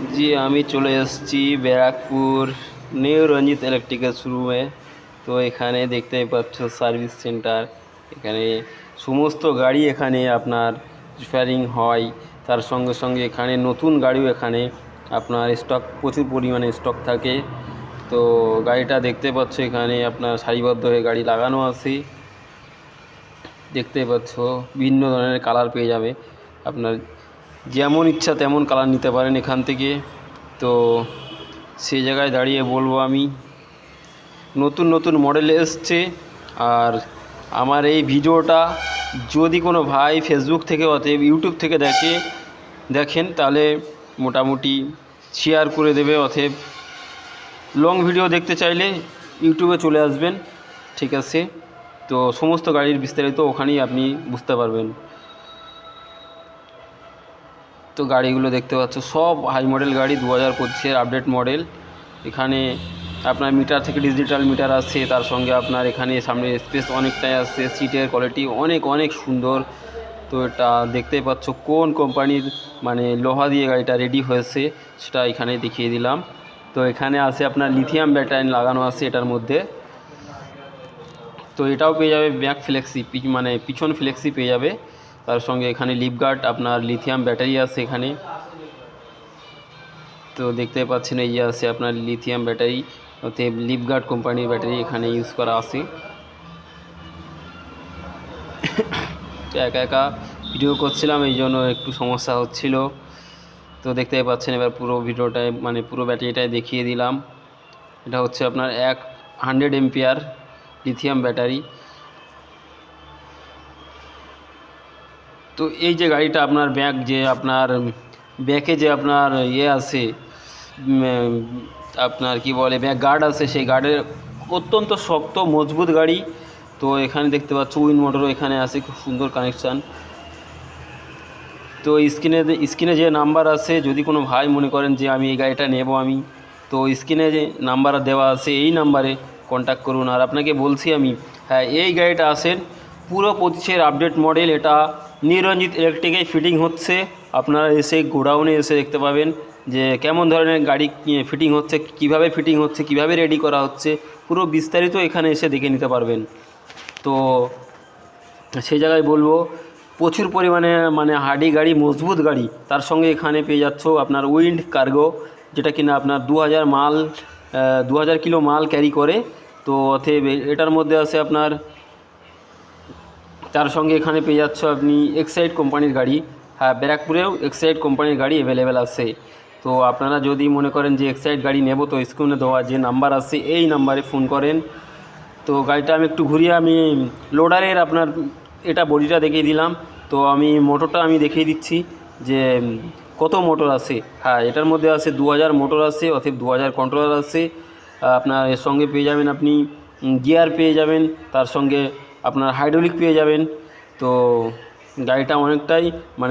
জি, আমি চলে এসেছি ব্যারাকপুর নিউ রঞ্জিত ইলেকট্রিক্যাল শোরুমে। তো এখানে দেখতেই পাচ্ছ সার্ভিস সেন্টার। এখানে সমস্ত গাড়ি এখানে আপনার রিপেয়ারিং হয়। তার সঙ্গে সঙ্গে এখানে নতুন গাড়িও এখানে আপনার স্টক প্রচুর পরিমাণে স্টক থাকে। তো গাড়িটা দেখতে পাচ্ছ এখানে আপনার সারিবদ্ধ হয়ে গাড়ি লাগানো আছে। দেখতে পাচ্ছ বিভিন্ন ধরনের কালার পেয়ে যাবে, আপনার যেমন ইচ্ছা তেমন কালার নিতে পারেন এখান থেকে। তো সেই জায়গায় দাঁড়িয়ে বলবো আমি, নতুন নতুন মডেল এসছে। আর আমার এই ভিডিওটা যদি কোনো ভাই ফেসবুক থেকে অতএব ইউটিউব থেকে দেখেন তাহলে মোটামুটি শেয়ার করে দেবে। অতএব লং ভিডিও দেখতে চাইলে ইউটিউবে চলে আসবেন, ঠিক আছে? তো সমস্ত গাড়ির বিস্তারিত ওখানেই আপনি বুঝতে পারবেন। তো গাড়িগুলো দেখতে পাচ্ছ সব হাই মডেল গাড়ি, 2025-এর আপডেট মডেল। এখানে আপনার মিটার থেকে ডিজিটাল মিটার আছে, তার সঙ্গে আপনার এখানে সামনে স্পেস অনেকটাই আছে, সিটের কোয়ালিটি অনেক অনেক সুন্দর। তো এটা দেখতেই পাচ্ছ কোন কোম্পানির মানে লোহা দিয়ে গাড়িটা রেডি হয়েছে সেটা এখানে দেখিয়ে দিলাম। তো এখানে আছে আপনার লিথিয়াম ব্যাটারি লাগানো আছে এটার মধ্যে। তো এটাও পেয়ে যাবে ব্যাক ফ্লেক্সি, মানে পিছন ফ্লেক্সি পেয়ে যাবে। তার সঙ্গে এখানে লিফগার্ড আপনার লিথিয়াম ব্যাটারি আছে এখানে। তো দেখতে পাচ্ছেন এই যে আছে আপনার লিথিয়াম ব্যাটারি, অতএব লিফগার্ড কোম্পানির ব্যাটারি এখানে ইউজ করা আছে। তো একা একা ভিডিও করছিলাম, এই জন্য একটু সমস্যা হচ্ছিল। তো দেখতেই পাচ্ছেন এবার পুরো ভিডিওটায় মানে পুরো ব্যাটারিটাই দেখিয়ে দিলাম। এটা হচ্ছে আপনার 100 এম্পিয়ার লিথিয়াম ব্যাটারি। তো এই যে গাড়িটা আপনার ব্যাকে যে আপনার ইয়ে আছে, আপনার কি বলে ব্যাক গার্ড আছে, সেই গার্ডের অত্যন্ত শক্ত মজবুত গাড়ি। তো এখানে দেখতে পাচ্ছ উইন মোটরও এখানে আছে, খুব সুন্দর কানেকশান। তো স্ক্রিনে যে নাম্বার আছে, যদি কোনো ভাই মনে করেন যে আমি এই গাড়িটা নেব, তো স্ক্রিনে যে নাম্বার দেওয়া আছে এই নাম্বারে কন্ট্যাক্ট করুন। আর আপনাকে বলছি আমি, হ্যাঁ এই গাড়িটা আসেন পুরো 25-এর আপডেট মডেল, এটা নিরঞ্জিত ইলেকট্রিকে ফিটিং হচ্ছে। আপনারা এসে গোডাউনে এসে দেখতে পাবেন যে কেমন ধরনের গাড়ি ফিটিং হচ্ছে, কিভাবে ফিটিং হচ্ছে, কিভাবে রেডি করা হচ্ছে, পুরো বিস্তারিত এখানে এসে দেখে নিতে পারবেন। তো সেই জায়গায় বলবো প্রচুর পরিমাণে মানে হার্ডি গাড়ি, মজবুত গাড়ি, তার সঙ্গে এখানে পেয়ে যাচ্ছ আপনার উইন্ড কার্গো, যেটা কিনা আপনার 2000 কিলো মাল ক্যারি করে। তো অতএব এটার মধ্যে আছে আপনার, তার সঙ্গে এখানে পেয়ে যাচ্ছ আপনি এক্সাইড কোম্পানির গাড়ি। হ্যাঁ, ব্যারাকপুরেও এক্সাইড কোম্পানির গাড়ি অ্যাভেলেবেল আছে। তো আপনারা যদি মনে করেন যে এক্সাইড গাড়ি নেব, তো স্ক্রিনে দেওয়া যে নাম্বার আছে এই নাম্বারে ফোন করেন। তো গাড়িটা আমি একটু ঘুরিয়ে আমি লোডারের আপনার এটা বডিটা দেখিয়ে দিলাম। তো আমি মোটরটা আমি দেখিয়ে দিচ্ছি যে কত মোটর আছে। হ্যাঁ, এটার মধ্যে আছে 2000 মোটর আছে, অর্থাৎ 2000 কন্ট্রোলার আছে। আপনার এর সঙ্গে পেয়ে যাবেন আপনি গিয়ার পেয়ে যাবেন, তার সঙ্গে আপনার হাইড্রোলিক পেয়ে যাবেন। তো গাড়িটা অনেকটাই মানে